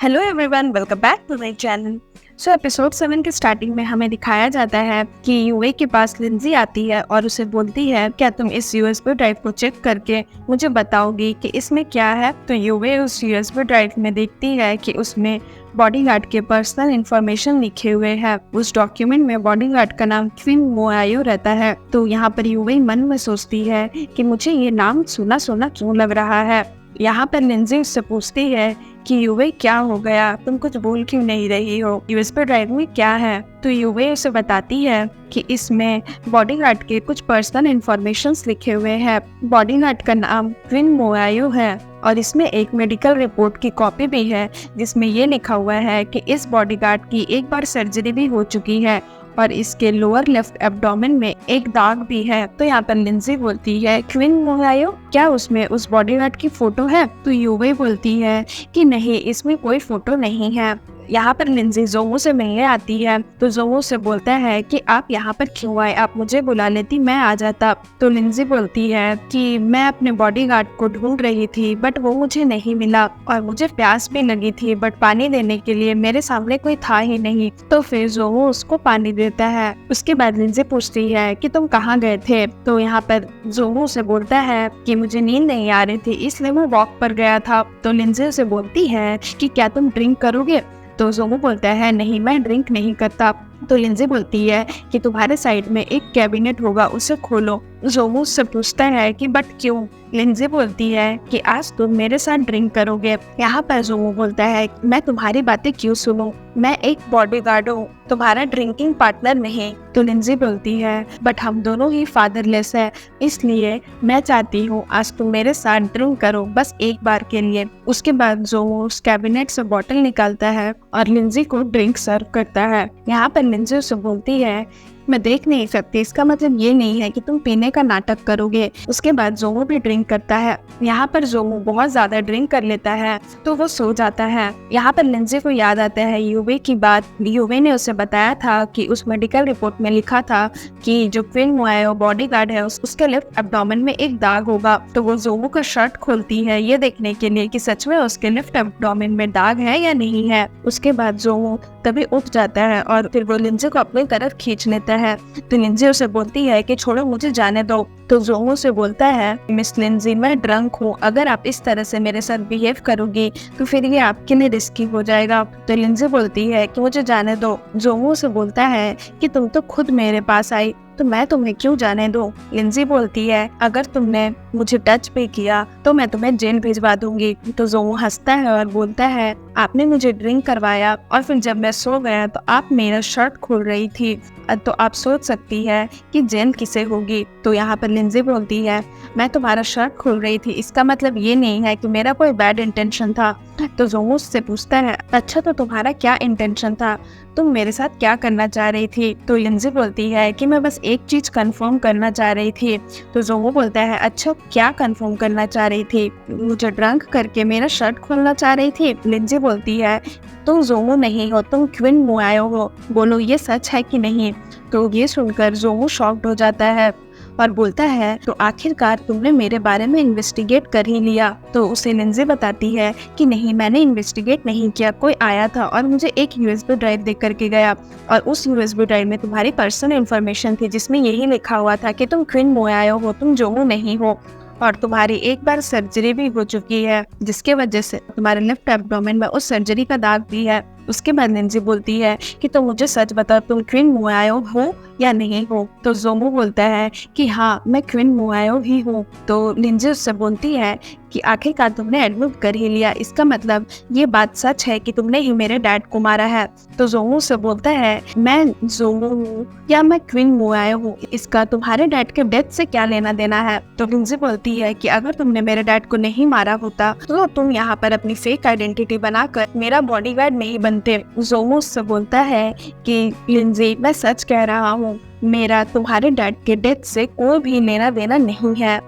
Hello everyone, welcome back to my channel. So episode 7 के starting में हमें दिखाया जाता है कि यूए के पास लिंजी आती है और उसे बोलती है, क्या तुम इस यूएसबी ड्राइव को चेक करके मुझे बताओगी कि इसमें क्या है। तो यूए उस यूएसबी ड्राइव में देखती है कि उसमें बॉडीगार्ड के पर्सनल इंफॉर्मेशन लिखे हुए हैं। उस डॉक्यूमेंट में बॉडीगार्ड का नाम क्विन मोआयो रहता है। तो यहाँ पर यूए मन में सोचती है कि मुझे ये नाम सुना सुना क्यों लग रहा है। यहाँ पर लिंजी उससे पूछती है कि यूवे क्या हो गया, तुम कुछ बोल क्यों नहीं रही हो, यूएसबी ड्राइव में क्या है। तो यूवे उसे बताती है कि इसमें बॉडीगार्ड के कुछ पर्सनल इंफॉर्मेशंस लिखे हुए हैं। बॉडीगार्ड का नाम क्विन मोआयो है और इसमें एक मेडिकल रिपोर्ट की कॉपी भी है जिसमें ये लिखा हुआ है कि इस बॉडीगार्ड की एक बार सर्जरी भी हो चुकी है और इसके लोअर लेफ्ट एब्डोमेन में एक दाग भी है। तो यहाँ पर लिंजी बोलती है, क्विन मोआयो, क्या उसमें उस बॉडीगार्ड की फोटो है। तो यूवे बोलती है कि नहीं, इसमें कोई फोटो नहीं है। यहाँ पर लिंजी जोमो से मिलने आती है तो जोमो से बोलता है कि आप यहाँ पर क्यों आए, आप मुझे बुला लेती, मैं आ जाता। तो लिंजी बोलती है कि मैं अपने बॉडीगार्ड को ढूंढ रही थी बट वो मुझे नहीं मिला और मुझे प्यास भी लगी थी बट पानी देने के लिए मेरे सामने कोई था ही नहीं। तो फिर जोमो उसको पानी देता है। उसके बाद लिंजी पूछती है कि तुम कहाँ गए थे। तो यहाँ पर जोमो से बोलता है कि मुझे नींद नहीं आ रही थी इसलिए मैं वॉक पर गया था। तो लिंजी उसे बोलती है कि क्या तुम ड्रिंक करोगे। तो जोमो बोलता है, नहीं, मैं ड्रिंक नहीं करता। तो लिंजी बोलती है कि तुम्हारे साइड में एक कैबिनेट होगा, उसे खोलो। जोमो उससे पूछता है कि बट क्यों। लिंजी बोलती है कि आज तुम मेरे साथ ड्रिंक करोगे। यहाँ पर जोमो बोलता है, मैं तुम्हारी बातें क्यों सुनूं, मैं एक बॉडीगार्ड हूँ, तुम्हारा ड्रिंकिंग पार्टनर नहीं। तो लिंजी बोलती है, बट हम दोनों ही फादरलेस है, इसलिए मैं चाहती हूँ आज तुम मेरे साथ ड्रिंक करो, बस एक बार के लिए। उसके बाद जोमो उस कैबिनेट से बॉटल निकालता है और लिंजी को ड्रिंक सर्व करता है। यहाँ पर लिंजी उसे बोलती है, मैं देख नहीं सकती, इसका मतलब ये नहीं है कि तुम पीने का नाटक करोगे। उसके बाद जोमो भी ड्रिंक करता है। यहाँ पर जोमो बहुत ज्यादा ड्रिंक कर लेता है तो वो सो जाता है। यहाँ पर लिंजी को याद आता है यूवे की बात। यूवे ने उसे बताया था कि उस मेडिकल रिपोर्ट में लिखा था कि जो क्विन मोआयो बॉडीगार्ड है उसके लेफ्ट एब्डोमेन में एक दाग होगा। तो वो जोमो का शर्ट खोलती है ये देखने के लिए कि सच में उसके लेफ्ट एब्डोमेन में दाग है या नहीं है। उसके बाद जोमो तभी उठ जाता है और फिर वो लिंजी को अपनी तरफ खींच लेता है। तो लिंजी उसे बोलती है कि छोड़ो, मुझे जाने दो। तो जोमो से बोलता है, मिस लिंजी, मैं ड्रंक हूँ, अगर आप इस तरह से मेरे साथ बिहेव करोगी तो फिर ये आपके लिए रिस्की हो जाएगा। तो लिंजी बोलती है कि मुझे जाने दो। जोमो से बोलता है कि तुम तो खुद मेरे पास आई तो मैं तुम्हें क्यों जाने दूं। लिंजी बोलती है, अगर तुमने मुझे टच भी किया तो मैं तुम्हें जेल भिजवा दूंगी। तो जोमो हंसता है और बोलता है, आपने मुझे ड्रिंक करवाया और फिर जब मैं सो गया तो आप मेरा शर्ट खोल रही थी, तो आप सोच सकती है कि जेल किसे होगी। तो यहाँ पर लिंजी बोलती है, मैं तुम्हारा शर्ट खोल रही थी, इसका मतलब ये नहीं है कि मेरा कोई बैड इंटेंशन था। तो जोमो उससे पूछता है, अच्छा तो तुम्हारा क्या इंटेंशन था, तुम मेरे साथ क्या करना चाह रही थी। तो लिंजी बोलती है कि मैं बस एक चीज कंफर्म करना चाह रही थी। तो जोमो बोलता है, अच्छा क्या कंफर्म करना चाह रही थी, मुझे ड्रंक करके मेरा शर्ट खोलना चाह रही थी। लिंजी बोलती है, तुम जोमो नहीं हो, तुम क्विन मोआयो हो, बोलो ये सच है कि नहीं। तो ये सुनकर जोमो शॉक्ड हो जाता है और बोलता है, तो आखिरकार तुमने मेरे बारे में इन्वेस्टिगेट कर ही लिया। तो उसे लिंजी बताती है कि नहीं, मैंने इन्वेस्टिगेट नहीं किया, कोई आया था और मुझे एक यूएसबी ड्राइव दे करके गया और उस यूएसबी ड्राइव में तुम्हारी पर्सनल इन्फॉर्मेशन थी जिसमें यही लिखा हुआ था कि तुम क्विन मोआयो हो, तुम जोमो नहीं हो और तुम्हारी एक बार सर्जरी भी हो चुकी है जिसके वजह से तुम्हारे लेफ्ट एब्डोमेन में उस सर्जरी का दाग भी है। उसके बाद लिंजी बोलती है कि तुम मुझे सच बताओ, तुम क्विन मोआयो हो या नहीं हो। तो जोमो बोलता है कि हाँ, मैं क्विन मोआयो ही हूँ। तो लिंजी उससे बोलती है कि आखिरकार तुमने एडमिट कर ही लिया, इसका मतलब ये बात सच है कि तुमने ही मेरे डैड को मारा है। तो जोमो से बोलता है, मैं जोमो हूँ या मैं क्विन मोआयो हूँ, इसका तुम्हारे डैड के डेथ से क्या लेना देना है। तो लिंजी बोलती है कि अगर तुमने मेरे डैड को नहीं मारा होता तो तुम यहाँ पर अपनी फेक आइडेंटिटी बनाकर मेरा बॉडीगार्ड नहीं बनते। जोमो उससे बोलता है कि लिंजी, मैं सच कह रहा हूँ, मेरा तुम्हारे डैड के डेथ से कोई भी लेना देना नहीं है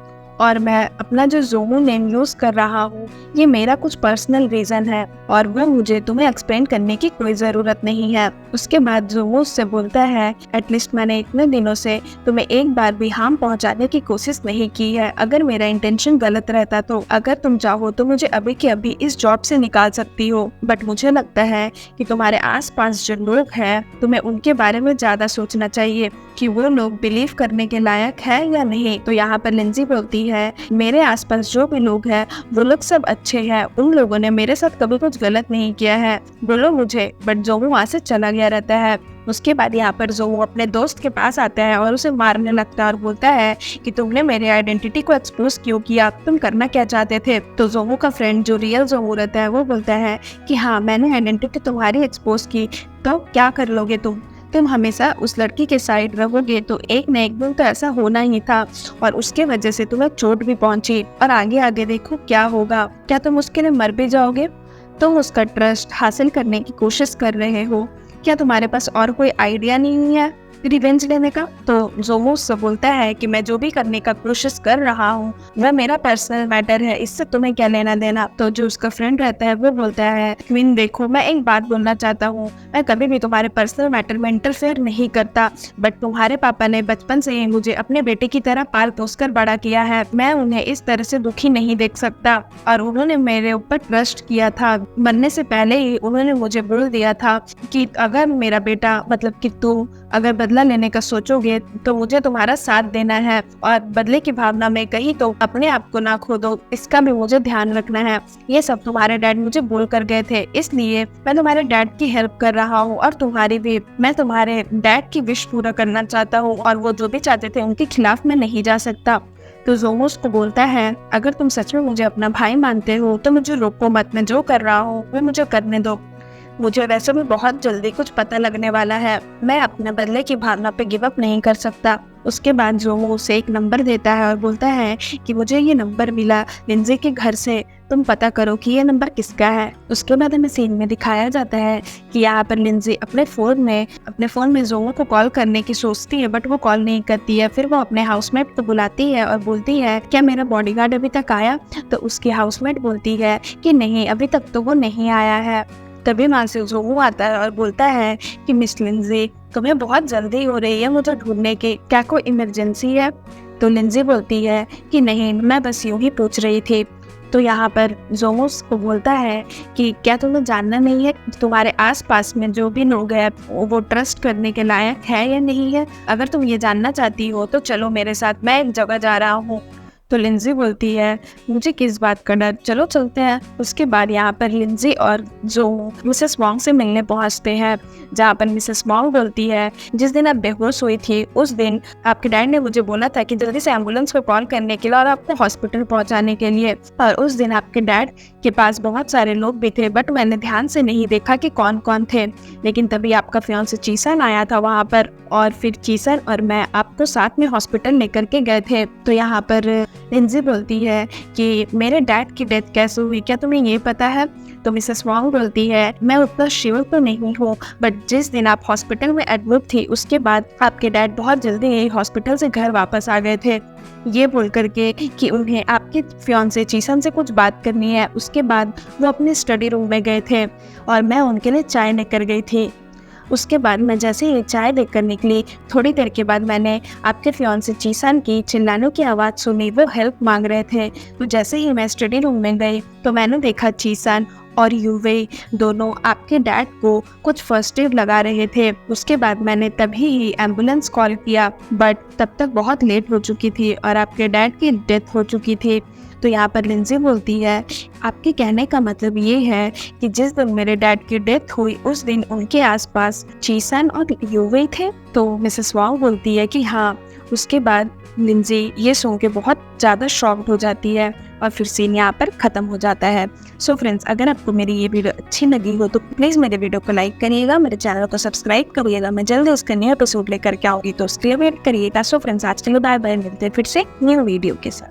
और मैं अपना जो जोमो नेम यूज कर रहा हूँ ये मेरा कुछ पर्सनल रीजन है और वो मुझे तुम्हें एक्सप्लेन करने की कोई जरूरत नहीं है। उसके बाद जोंगू उससे बोलता है, एटलीस्ट मैंने इतने दिनों से तुम्हें एक बार भी हार्म पहुंचाने की कोशिश नहीं की है। अगर मेरा इंटेंशन गलत रहता तो अगर तुम चाहो तो मुझे अभी के अभी इस जॉब से निकाल सकती हो, बट मुझे लगता है कि तुम्हारे आसपास जो लोग हैं तुम्हें उनके बारे में ज्यादा सोचना चाहिए कि वो लोग बिलीव करने के लायक है या नहीं। तो यहाँ पर लिंजी बोलती है, मेरे आसपास जो भी लोग हैं वो लोग सब अच्छे हैं, उन लोगों ने मेरे साथ कभी कुछ गलत नहीं किया है, बोलो मुझे। बट जोंगू वहाँ से चला गया रहता है। उसके बाद यहाँ पर जोंगू अपने दोस्त के पास आता है और उसे मारने लगता है और बोलता है कि तुमने मेरे आइडेंटिटी को एक्सपोज क्यों किया, तुम करना क्या चाहते थे। तो जोंगू का फ्रेंड जो रियल जोंगू रहता है वो बोलता है कि हाँ, मैंने आइडेंटिटी तुम्हारी एक्सपोज की, तो क्या कर लोगे तुम हमेशा उस लड़की के साइड रहोगे तो एक न एक दिन तो ऐसा होना ही था और उसके वजह से तुम्हें चोट भी पहुंची और आगे आगे देखो क्या होगा। क्या तुम उसके लिए मर भी जाओगे? तुम उसका ट्रस्ट हासिल करने की कोशिश कर रहे हो, क्या तुम्हारे पास और कोई आइडिया नहीं है रिवेंज लेने का? तो जोंगू उससे बोलता है कि मैं जो भी करने का कोशिश कर रहा हूँ वह मेरा पर्सनल मैटर है, इससे तुम्हें क्या लेना देना। तो जो उसका फ्रेंड रहता है वो बोलता है, क्वीन देखो, मैं एक बात बोलना चाहता हूँ, मैं कभी भी तुम्हारे पर्सनल मैटर में इंटरफेयर नहीं करता, बट तुम्हारे पापा ने बचपन से ही मुझे अपने बेटे की तरह पाल पोस कर बड़ा किया है, मैं उन्हें इस तरह से दुखी नहीं देख सकता और उन्होंने मेरे ऊपर ट्रस्ट किया था। मरने से पहले ही उन्होंने मुझे बोल दिया था कि अगर मेरा बेटा मतलब कि तुम अगर बदला लेने का सोचोगे तो मुझे तुम्हारा साथ देना है और बदले की भावना में कहीं तो अपने आप को ना खो दो, इसका भी मुझे ध्यान रखना है। ये सब तुम्हारे डैड मुझे बोल कर गए थे, इसलिए मैं तुम्हारे डैड की हेल्प कर रहा हूँ और तुम्हारी भी। मैं तुम्हारे डैड की विश पूरा करना चाहता हूँ और वो जो भी चाहते थे उनके खिलाफ मैं नहीं जा सकता। तो जोंगू उसको बोलता है, अगर तुम सच में मुझे अपना भाई मानते हो तो मुझे रोको मत, मैं जो कर रहा हूँ वो मुझे करने दो। मुझे वैसे भी बहुत जल्दी कुछ पता लगने वाला है, मैं अपने बदले की भावना पे गिव अप नहीं कर सकता। उसके बाद जोंगू उसे एक नंबर देता है और बोलता है कि मुझे ये नंबर मिला लिंजी के घर से, तुम पता करो कि ये नंबर किसका है। उसके बाद हमें सीन में दिखाया जाता है कि यहाँ पर लिंजी अपने फ़ोन में जोंगू को कॉल करने की सोचती है, बट वो कॉल नहीं करती है। फिर वो अपने हाउसमेट को बुलाती है और बोलती है, क्या मेरा बॉडीगार्ड अभी तक आया? तो उसकी हाउसमेट बोलती है कि नहीं, अभी तक तो वो नहीं आया है। तभी वहाँ से जोंगू आता है और बोलता है कि मिस लिंजी, तुम्हें बहुत जल्दी हो रही है मुझे ढूंढने की, क्या कोई इमरजेंसी है? तो लिंजी बोलती है कि नहीं, मैं बस यूं ही पूछ रही थी। तो यहाँ पर जोंगू को बोलता है कि क्या तुम्हें जानना नहीं है तुम्हारे आसपास में जो भी लोग हैं वो ट्रस्ट करने के लायक है या नहीं है? अगर तुम ये जानना चाहती हो तो चलो मेरे साथ, मैं एक जगह जा रहा हूँ। तो लिंजी बोलती है, मुझे किस बात का डर, चलो चलते हैं। उसके बाद यहाँ पर लिंजी और जोंगू मिसेस वॉन्ग से मिलने पहुँचते हैं, जहाँ पर मिसेस वॉन्ग बोलती है, जिस दिन आप बेहोश हुई थी उस दिन आपके डैड ने मुझे बोला था कि जल्दी से एम्बुलेंस पे कॉल करने के लिए और आपको हॉस्पिटल पहुँचाने के लिए, और उस दिन आपके डैड के पास बहुत सारे लोग भी थे, बट मैंने ध्यान से नहीं देखा कि कौन कौन थे। लेकिन तभी आपका फियांसे चीसन आया था वहाँ पर और फिर चीसन और मैं आपको साथ में हॉस्पिटल लेकर के गए थे। तो यहाँ पर लिंजी बोलती है कि मेरे डैड की डेथ कैसे हुई, क्या तुम्हें ये पता है? तो मिसेस वॉन्ग बोलती है, मैं उतना श्योर तो नहीं हूँ, बट जिस दिन आप हॉस्पिटल में एडमिट थी उसके बाद आपके डैड बहुत जल्दी ही हॉस्पिटल से घर वापस आ गए थे, ये बोल करके कि उन्हें आपके फियांसे चीसन से कुछ बात करनी है। उसके बाद वो अपने स्टडी रूम में गए थे और मैं उनके लिए चाय लेकर गई थी। उसके बाद मैं जैसे ही चाय लेकर निकली, थोड़ी देर के बाद मैंने आपके फियांसे चीसन की चिल्लाने की आवाज़ सुनी, वो हेल्प मांग रहे थे। तो जैसे ही मैं स्टडी रूम में गई तो मैंने देखा चीसन और यूवे दोनों आपके डैड को कुछ फर्स्ट एड लगा रहे थे। उसके बाद मैंने तभी ही एम्बुलेंस कॉल किया, बट तब तक बहुत लेट हो चुकी थी और आपके डैड की डेथ हो चुकी थी। तो यहाँ पर लिंजी बोलती है, आपके कहने का मतलब ये है कि जिस दिन मेरे डैड की डेथ हुई उस दिन उनके आसपास चीसन और यूवे थे? तो मिसेस वॉन्ग बोलती है कि हाँ। उसके बाद लिंजी ये सुन के बहुत ज़्यादा शॉक्ड हो जाती है और फिर सीन यहाँ पर ख़त्म हो जाता है। सो फ्रेंड्स, अगर आपको मेरी ये वीडियो अच्छी लगी हो तो प्लीज़ मेरे वीडियो को लाइक करिएगा, मेरे चैनल को सब्सक्राइब करिएगा। मैं जल्दी उसका न्यू एपिसोड लेकर के आऊँगी, तो उसके लिए वेट करिएगा। सो फ्रेंड्स, आज के लिए बाय बाय, मिलते हैं फिर से न्यू वीडियो के साथ।